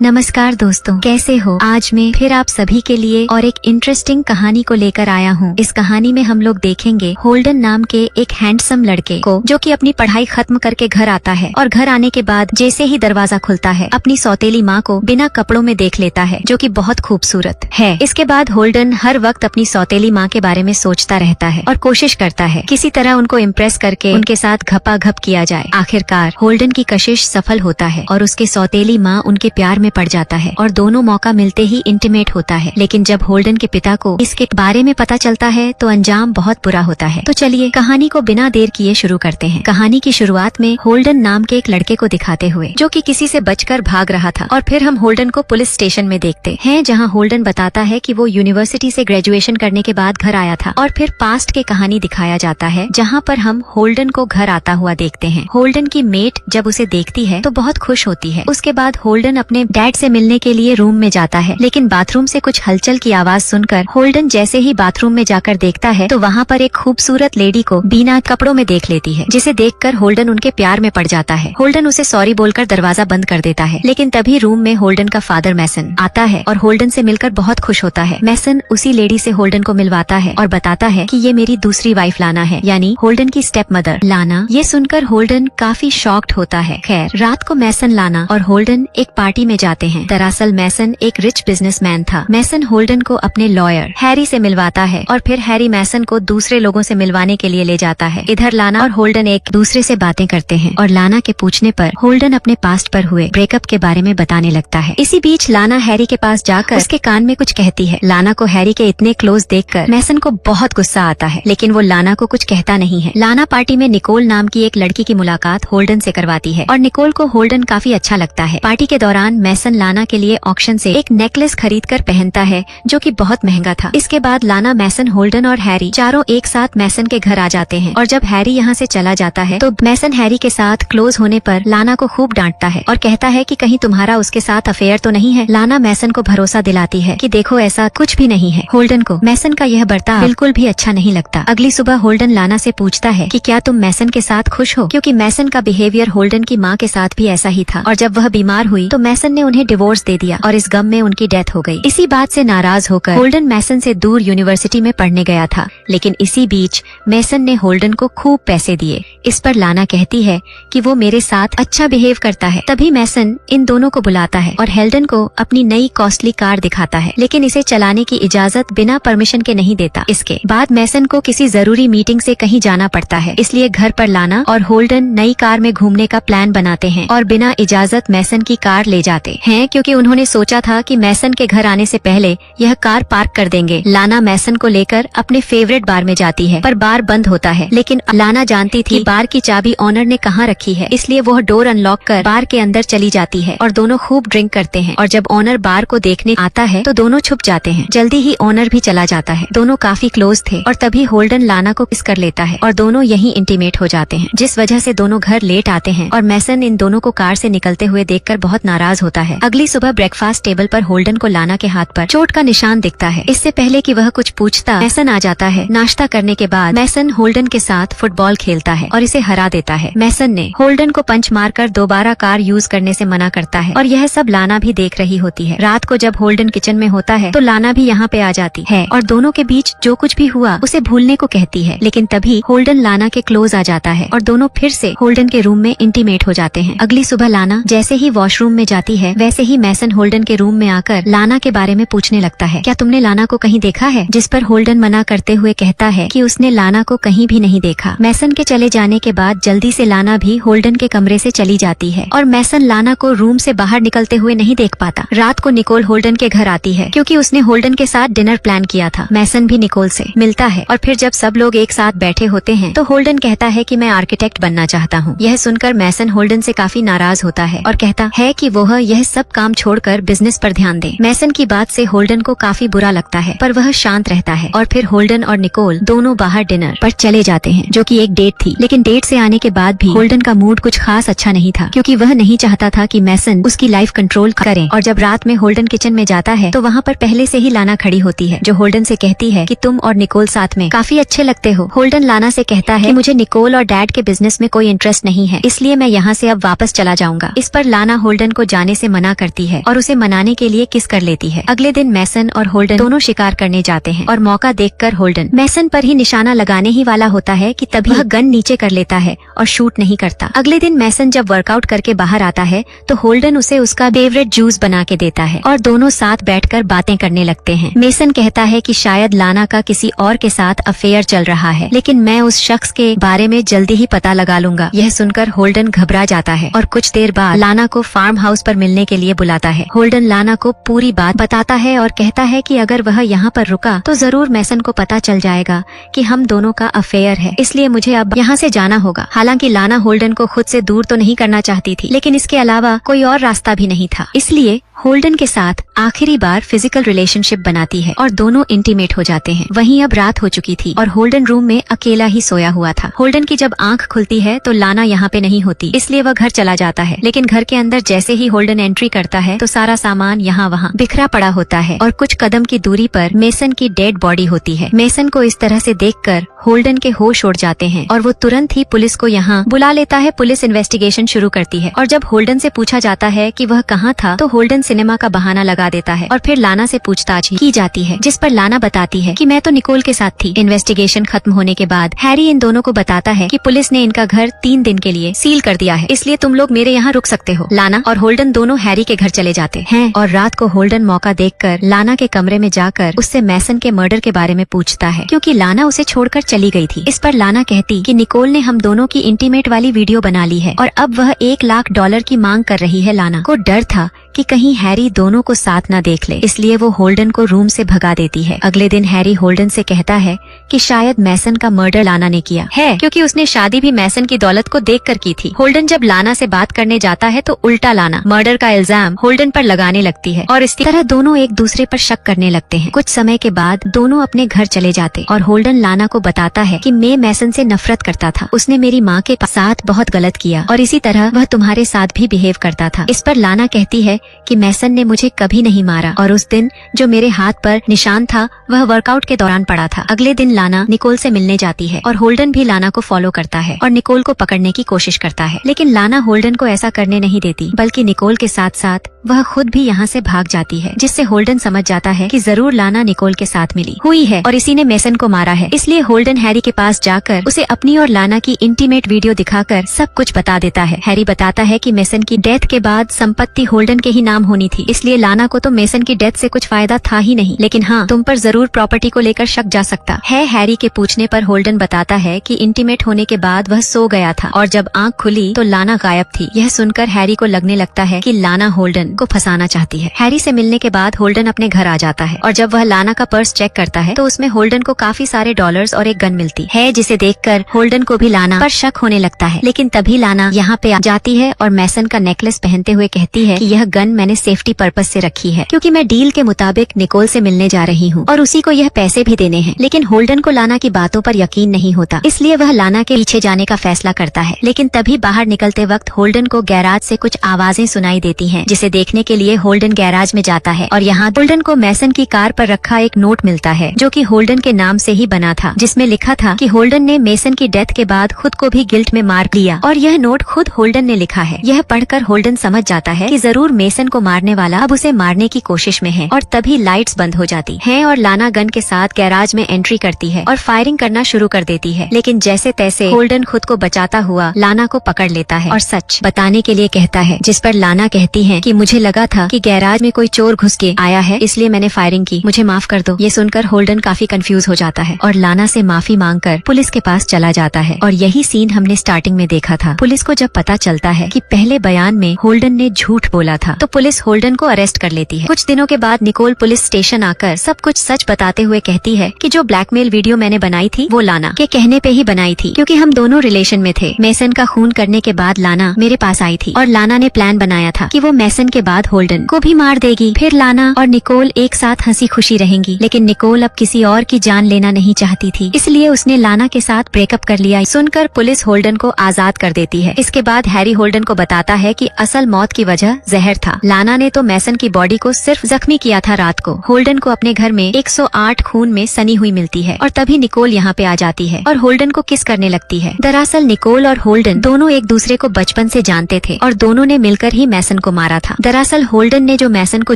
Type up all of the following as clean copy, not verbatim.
नमस्कार दोस्तों, कैसे हो? आज मैं फिर आप सभी के लिए और एक इंटरेस्टिंग कहानी को लेकर आया हूँ। इस कहानी में हम लोग देखेंगे होल्डन नाम के एक हैंडसम लड़के को, जो कि अपनी पढ़ाई खत्म करके घर आता है और घर आने के बाद जैसे ही दरवाजा खुलता है अपनी सौतेली माँ को बिना कपड़ों में देख लेता है, जो कि बहुत खूबसूरत है। इसके बाद होल्डन हर वक्त अपनी सौतेली माँ के बारे में सोचता रहता है और कोशिश करता है किसी तरह उनको इम्प्रेस करके उनके साथ घपाघप किया जाए। आखिरकार होल्डन की कशिश सफल होता है और उसके सौतेली माँ उनके प्यार में पड़ जाता है और दोनों मौका मिलते ही इंटीमेट होता है। लेकिन जब होल्डन के पिता को इसके बारे में पता चलता है तो अंजाम बहुत बुरा होता है। तो चलिए कहानी को बिना देर किए शुरू करते हैं। कहानी की शुरुआत में होल्डन नाम के एक लड़के को दिखाते हुए, जो कि किसी से बचकर भाग रहा था, और फिर हम होल्डन को पुलिस स्टेशन में देखते हैं, जहां होल्डन बताता है कि वो यूनिवर्सिटी से ग्रेजुएशन करने के बाद घर आया था। और फिर पास्ट के कहानी दिखाया जाता है, जहाँ पर हम होल्डन को घर आता हुआ देखते हैं। होल्डन की मेट जब उसे देखती है तो बहुत खुश होती है। उसके बाद होल्डन अपने डैड से मिलने के लिए रूम में जाता है, लेकिन बाथरूम से कुछ हलचल की आवाज सुनकर होल्डन जैसे ही बाथरूम में जाकर देखता है तो वहाँ पर एक खूबसूरत लेडी को बिना कपड़ों में देख लेती है, जिसे देखकर होल्डन उनके प्यार में पड़ जाता है। होल्डन उसे सॉरी बोलकर दरवाजा बंद कर देता है, लेकिन तभी रूम में होल्डन का फादर मैसन आता है और होल्डन से मिलकर बहुत खुश होता है। मैसन उसी लेडी से होल्डन को मिलवाता है और बताता है कि ये मेरी दूसरी वाइफ लाना है, यानी होल्डन की स्टेप मदर लाना। ये सुनकर होल्डन काफी शॉक्ड होता है। खैर, रात को मैसन लाना और होल्डन एक पार्टी में जाते हैं। दरअसल मैसन एक रिच बिजनेसमैन था। मैसन होल्डन को अपने लॉयर हैरी से मिलवाता है और फिर हैरी मैसन को दूसरे लोगों से मिलवाने के लिए ले जाता है। इधर लाना और होल्डन एक दूसरे से बातें करते हैं और लाना के पूछने पर होल्डन अपने पास्ट पर हुए ब्रेकअप के बारे में बताने लगता है। इसी बीच लाना हैरी के पास जाकर उसके कान में कुछ कहती है। लाना को हैरी के इतने क्लोज देखकर मैसन को बहुत गुस्सा आता है, लेकिन वो लाना को कुछ कहता नहीं है। लाना पार्टी में निकोल नाम की एक लड़की की मुलाकात होल्डन से करवाती है और निकोल को होल्डन काफी अच्छा लगता है। पार्टी के दौरान मैसन लाना के लिए ऑक्शन से एक नेकलेस खरीद कर पहनता है, जो कि बहुत महंगा था। इसके बाद लाना, मैसन, होल्डन और हैरी चारों एक साथ मैसन के घर आ जाते हैं और जब हैरी यहाँ से चला जाता है तो मैसन हैरी के साथ क्लोज होने पर लाना को खूब डांटता है और कहता है कि कहीं तुम्हारा उसके साथ अफेयर तो नहीं है। लाना मैसन को भरोसा दिलाती है कि देखो ऐसा कुछ भी नहीं है। होल्डन को मैसन का यह बर्ताव बिल्कुल भी अच्छा नहीं लगता। अगली सुबह होल्डन लाना से पूछता है कि क्या तुम मैसन के साथ खुश हो, क्योंकि मैसन का बिहेवियर होल्डन की माँ के साथ भी ऐसा ही था और जब वह बीमार हुई तो मैसन ने उन्हें डिवोर्स दे दिया और इस गम में उनकी डेथ हो गई। इसी बात से नाराज होकर होल्डन मैसन से दूर यूनिवर्सिटी में पढ़ने गया था, लेकिन इसी बीच मैसन ने होल्डन को खूब पैसे दिए। इस पर लाना कहती है कि वो मेरे साथ अच्छा बिहेव करता है। तभी मैसन इन दोनों को बुलाता है और हेल्डन को अपनी नई कॉस्टली कार दिखाता है, लेकिन इसे चलाने की इजाजत बिना परमिशन के नहीं देता। इसके बाद मैसन को किसी जरूरी मीटिंग से कहीं जाना पड़ता है, इसलिए घर पर लाना और होल्डन नई कार में घूमने का प्लान बनाते हैं और बिना इजाजत मैसन की कार ले जाते हैं, क्योंकि उन्होंने सोचा था कि मैसन के घर आने से पहले यह कार पार्क कर देंगे। लाना मैसन को लेकर अपने फेवरेट बार में जाती है, पर बार बंद होता है। लेकिन लाना जानती थी बार की चाबी ऑनर ने कहाँ रखी है, इसलिए वह डोर अनलॉक कर बार के अंदर चली जाती है और दोनों खूब ड्रिंक करते हैं। और जब ऑनर बार को देखने आता है तो दोनों छुप जाते हैं। जल्दी ही ऑनर भी चला जाता है। दोनों काफी क्लोज थे और तभी होल्डन लाना को किस कर लेता है और दोनों यहीं इंटीमेट हो जाते हैं, जिस वजह से दोनों घर लेट आते हैं और मैसन इन दोनों को कार से निकलते हुए देखकर बहुत नाराज होता है। अगली सुबह ब्रेकफास्ट टेबल पर होल्डन को लाना के हाथ पर चोट का निशान दिखता है। इससे पहले कि वह कुछ पूछता, मैसन आ जाता है। नाश्ता करने के बाद मैसन होल्डन के साथ फुटबॉल खेलता है और इसे हरा देता है। मैसन ने होल्डन को पंच मारकर दोबारा कार यूज करने से मना करता है और यह सब लाना भी देख रही होती है। रात को जब होल्डन किचन में होता है तो लाना भी यहाँ पे आ जाती है और दोनों के बीच जो कुछ भी हुआ उसे भूलने को कहती है, लेकिन तभी होल्डन लाना के क्लोज आ जाता है और दोनों फिर से होल्डन के रूम में इंटीमेट हो जाते हैं। अगली सुबह लाना जैसे ही वॉशरूम में जाती है, वैसे ही मैसन होल्डन के रूम में आकर लाना के बारे में पूछने लगता है, क्या तुमने लाना को कहीं देखा है? जिस पर होल्डन मना करते हुए कहता है कि उसने लाना को कहीं भी नहीं देखा। मैसन के चले जाने के बाद जल्दी से लाना भी होल्डन के कमरे से चली जाती है और मैसन लाना को रूम से बाहर निकलते हुए नहीं देख पाता। रात को निकोल होल्डन के घर आती है, क्योंकि उसने होल्डन के साथ डिनर प्लान किया था। मैसन भी निकोल से मिलता है और फिर जब सब लोग एक साथ बैठे होते हैं तो होल्डन कहता है कि मैं आर्किटेक्ट बनना चाहता हूँ। यह सुनकर मैसन होल्डन से काफी नाराज होता है और कहता है कि वह यह सब काम छोड़कर बिजनेस पर ध्यान दे। मैसन की बात से होल्डन को काफी बुरा लगता है, पर वह शांत रहता है और फिर होल्डन और निकोल दोनों बाहर डिनर पर चले जाते हैं, जो कि एक डेट थी। लेकिन डेट से आने के बाद भी होल्डन का मूड कुछ खास अच्छा नहीं था, क्योंकि वह नहीं चाहता था कि मैसन उसकी लाइफ कंट्रोल करे। और जब रात में होल्डन किचन में जाता है तो वहाँ पर पहले से ही लाना खड़ी होती है, जो होल्डन से कहती है कि तुम और निकोल साथ में काफी अच्छे लगते हो। होल्डन लाना से कहता है कि मुझे निकोल और डैड के बिजनेस में कोई इंटरेस्ट नहीं है, इसलिए मैं यहाँ से अब वापस चला जाऊंगा। इस पर लाना होल्डन को जाने से से मना करती है और उसे मनाने के लिए किस कर लेती है। अगले दिन मैसन और होल्डन दोनों शिकार करने जाते हैं और मौका देखकर होल्डन मैसन पर ही निशाना लगाने ही वाला होता है कि तभी वह गन नीचे कर लेता है और शूट नहीं करता। अगले दिन मैसन जब वर्कआउट करके बाहर आता है तो होल्डन उसे उसका फेवरेट जूस बना के देता है और दोनों साथ बैठकर बातें करने लगते हैं। मैसन कहता है कि शायद लाना का किसी और के साथ अफेयर चल रहा है, लेकिन मैं उस शख्स के बारे में जल्दी ही पता लगा लूंगा। यह सुनकर होल्डन घबरा जाता है और कुछ देर बाद लाना को फार्म हाउस पर मिलने के लिए बुलाता है। होल्डन लाना को पूरी बात बताता है और कहता है कि अगर वह यहाँ पर रुका तो जरूर मैसन को पता चल जाएगा कि हम दोनों का अफेयर है, इसलिए मुझे अब यहाँ से जाना होगा। हालांकि लाना होल्डन को खुद से दूर तो नहीं करना चाहती थी, लेकिन इसके अलावा कोई और रास्ता भी नहीं था, इसलिए होल्डन के साथ आखिरी बार फिजिकल रिलेशनशिप बनाती है और दोनों इंटीमेट हो जाते हैं। वहीं अब रात हो चुकी थी और होल्डन रूम में अकेला ही सोया हुआ था। होल्डन की जब आंख खुलती है तो लाना यहाँ पे नहीं होती, इसलिए वह घर चला जाता है। लेकिन घर के अंदर जैसे ही होल्डन एंट्री करता है तो सारा सामान यहाँ वहाँ बिखरा पड़ा होता है और कुछ कदम की दूरी पर मैसन की डेड बॉडी होती है। मैसन को इस तरह से देखकर होल्डन के होश उड़ जाते हैं और वो तुरंत ही पुलिस को यहाँ बुला लेता है। पुलिस इन्वेस्टिगेशन शुरू करती है और जब होल्डन से पूछा जाता है कि वह कहाँ था तो होल्डन सिनेमा का बहाना लगा देता है और फिर लाना से पूछताछ की जाती है, जिस पर लाना बताती है कि मैं तो निकोल के साथ थी। इन्वेस्टिगेशन खत्म होने के बाद हैरी इन दोनों को बताता है कि पुलिस ने इनका घर 3 दिन के लिए सील कर दिया है, इसलिए तुम लोग मेरे यहाँ रुक सकते हो। लाना और होल्डन दोनों हैरी के घर चले जाते हैं और रात को होल्डन मौका देखकर लाना के कमरे में जाकर उससे मैसन के मर्डर के बारे में पूछता है, क्योंकि लाना उसे छोड़कर चली गई थी। इस पर लाना कहती कि निकोल ने हम दोनों की इंटीमेट वाली वीडियो बना ली है और अब वह $1 लाख की मांग कर रही है। लाना को डर था कि कहीं हैरी दोनों को साथ न देख ले, इसलिए वो होल्डन को रूम से भगा देती है। अगले दिन हैरी होल्डन से कहता है कि शायद मैसन का मर्डर लाना ने किया है, क्योंकि उसने शादी भी मैसन की दौलत को देखकर की थी। होल्डन जब लाना से बात करने जाता है तो उल्टा लाना मर्डर का इल्जाम होल्डन पर लगाने लगती है और इस तरह दोनों एक दूसरे पर शक करने लगते हैं। कुछ समय के बाद दोनों अपने घर चले जाते और होल्डन लाना को बताता है कि मैं मैसन से नफरत करता था, उसने मेरी माँ के साथ बहुत गलत किया और इसी तरह वह तुम्हारे साथ भी बिहेव करता था। इस पर लाना कहती है कि मैसन ने मुझे कभी नहीं मारा और उस दिन जो मेरे हाथ पर निशान था वह वर्कआउट के दौरान पड़ा था। अगले दिन लाना निकोल से मिलने जाती है और होल्डन भी लाना को फॉलो करता है और निकोल को पकड़ने की कोशिश करता है, लेकिन लाना होल्डन को ऐसा करने नहीं देती, बल्कि निकोल के साथ साथ वह खुद भी यहाँ से भाग जाती है, जिससे होल्डन समझ जाता है कि जरूर लाना निकोल के साथ मिली हुई है और इसी ने मैसन को मारा है। इसलिए होल्डन हैरी के पास जाकर उसे अपनी और लाना की इंटीमेट वीडियो दिखाकर सब कुछ बता देता है। हैरी बताता है कि मैसन की डेथ के बाद संपत्ति होल्डन के ही नाम होनी थी, इसलिए लाना को तो मैसन की डेथ से कुछ फायदा था ही नहीं, लेकिन हाँ तुम पर जरूर प्रॉपर्टी को लेकर शक जा सकता है। हैरी के पूछने पर होल्डन बताता है कि इंटीमेट होने के बाद वह सो गया था और जब आंख खुली तो लाना गायब थी। यह सुनकर हैरी को लगने लगता है कि लाना होल्डन को फंसाना चाहती है। हैरी से मिलने के बाद होल्डन अपने घर आ जाता है और जब वह लाना का पर्स चेक करता है तो उसमें होल्डन को काफी सारे डॉलर्स और एक गन मिलती है, जिसे देखकर होल्डन को भी लाना पर शक होने लगता है। लेकिन तभी लाना यहाँ पे आ जाती है और मैसन का नेकलेस पहनते हुए कहती है कि यह गन मैंने सेफ्टी पर्पस से रखी है, क्योंकि मैं डील के मुताबिक निकोल से मिलने जा रही हूँ और उसी को यह पैसे भी देने हैं। लेकिन होल्डन को लाना की बातों पर यकीन नहीं होता, इसलिए वह लाना के पीछे जाने का फैसला करता है। लेकिन तभी बाहर निकलते वक्त होल्डन को गैराज से कुछ आवाजें सुनाई देती हैं, जिसे देखने के लिए होल्डन गैराज में जाता है और यहाँ होल्डन को मैसन की कार पर रखा एक नोट मिलता है, जो कि होल्डन के नाम से ही बना था, जिसमें लिखा था कि होल्डन ने मैसन की डेथ के बाद खुद को भी गिल्ट में मार लिया और यह नोट खुद होल्डन ने लिखा है। यह पढ़कर होल्डन समझ जाता है कि जरूर मैसन को मारने वाला अब उसे मारने की कोशिश में है और तभी लाइट्स बंद हो जाती हैं और लाना गन के साथ गैराज में एंट्री करती है और फायरिंग करना शुरू कर देती है। लेकिन जैसे तैसे होल्डन खुद को बचाता हुआ लाना को पकड़ लेता है और सच बताने के लिए कहता है, जिस पर लाना कहती है कि मुझे लगा था कि गैराज में कोई चोर घुस के आया है, इसलिए मैंने फायरिंग की, मुझे माफ कर दो। ये सुनकर होल्डन काफी कंफ्यूज हो जाता है और लाना से माफी मांगकर पुलिस के पास चला जाता है और यही सीन हमने स्टार्टिंग में देखा था। पुलिस को जब पता चलता है कि पहले बयान में होल्डन ने झूठ बोला था तो पुलिस होल्डन को अरेस्ट कर लेती है। कुछ दिनों के बाद निकोल पुलिस स्टेशन आकर सब कुछ सच बताते हुए कहती है कि जो ब्लैकमेल वीडियो मैंने बनाई थी वो लाना के कहने पे ही बनाई थी, क्योंकि हम दोनों रिलेशन में थे। मैसन का खून करने के बाद लाना मेरे पास आई थी और लाना ने प्लान बनाया था कि वो मैसन के बाद होल्डन को भी मार देगी, फिर लाना और निकोल एक साथ हंसी खुशी रहेंगी। लेकिन निकोल अब किसी और की जान लेना नहीं चाहती थी, इसलिए उसने लाना के साथ ब्रेकअप कर लिया। सुनकर पुलिस होल्डन को आजाद कर देती है। इसके बाद हैरी होल्डन को बताता है कि असल मौत की वजह जहर था। लाना ने तो मैसन की बॉडी को सिर्फ जख्मी किया था रात को। होल्डन को अपने घर में 108 खून में सनी हुई मिलती है और तभी निकोल यहाँ पे आ जाती है और होल्डन को किस करने लगती है। दरअसल निकोल और होल्डन दोनों एक दूसरे को बचपन से जानते थे और दोनों ने मिलकर ही मैसन को मारा था। दरअसल होल्डन ने जो मैसन को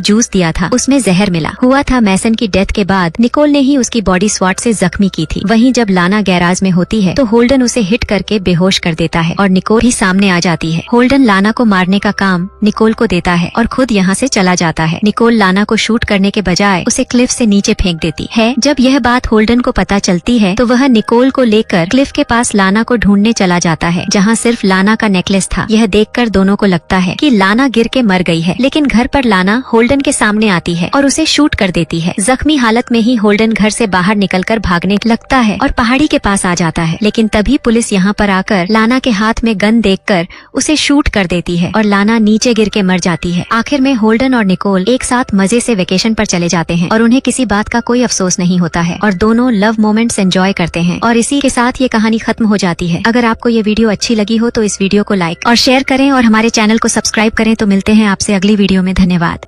जूस दिया था उसमें जहर मिला हुआ था। मैसन की डेथ के बाद निकोल ने ही उसकी बॉडी स्वॉट से जख्मी की थी। वहीं जब लाना गैराज में होती है तो होल्डन उसे हिट करके बेहोश कर देता है और निकोल भी सामने आ जाती है। होल्डन लाना को मारने का काम निकोल को देता है और खुद यहाँ से चला जाता है। निकोल लाना को शूट करने के बजाय उसे क्लिफ से नीचे फेंक देती है। जब यह बात होल्डन को पता चलती है तो वह निकोल को लेकर क्लिफ के पास लाना को ढूंढने चला जाता है, जहाँ सिर्फ लाना का नेकलेस था। यह देखकर दोनों को लगता है कि लाना गिर के मर गई है, लेकिन घर पर लाना होल्डन के सामने आती है और उसे शूट कर देती है। जख्मी हालत में ही होल्डन घर से बाहर निकलकर भागने लगता है और पहाड़ी के पास आ जाता है, लेकिन तभी पुलिस यहाँ पर आकर लाना के हाथ में गन देखकर उसे शूट कर देती है और लाना नीचे गिर के मर जाती है। आखिर में होल्डन और निकोल एक साथ मजे से वेकेशन पर चले जाते हैं और उन्हें किसी बात का कोई अफसोस नहीं होता है और दोनों लव मोमेंट्स एंजॉय करते हैं। और इसी के साथ ये कहानी खत्म हो जाती है। अगर आपको ये वीडियो अच्छी लगी हो तो इस वीडियो को लाइक और शेयर करें और हमारे चैनल को सब्सक्राइब करें। तो मिलते हैं आपसे अगली वीडियो में। धन्यवाद।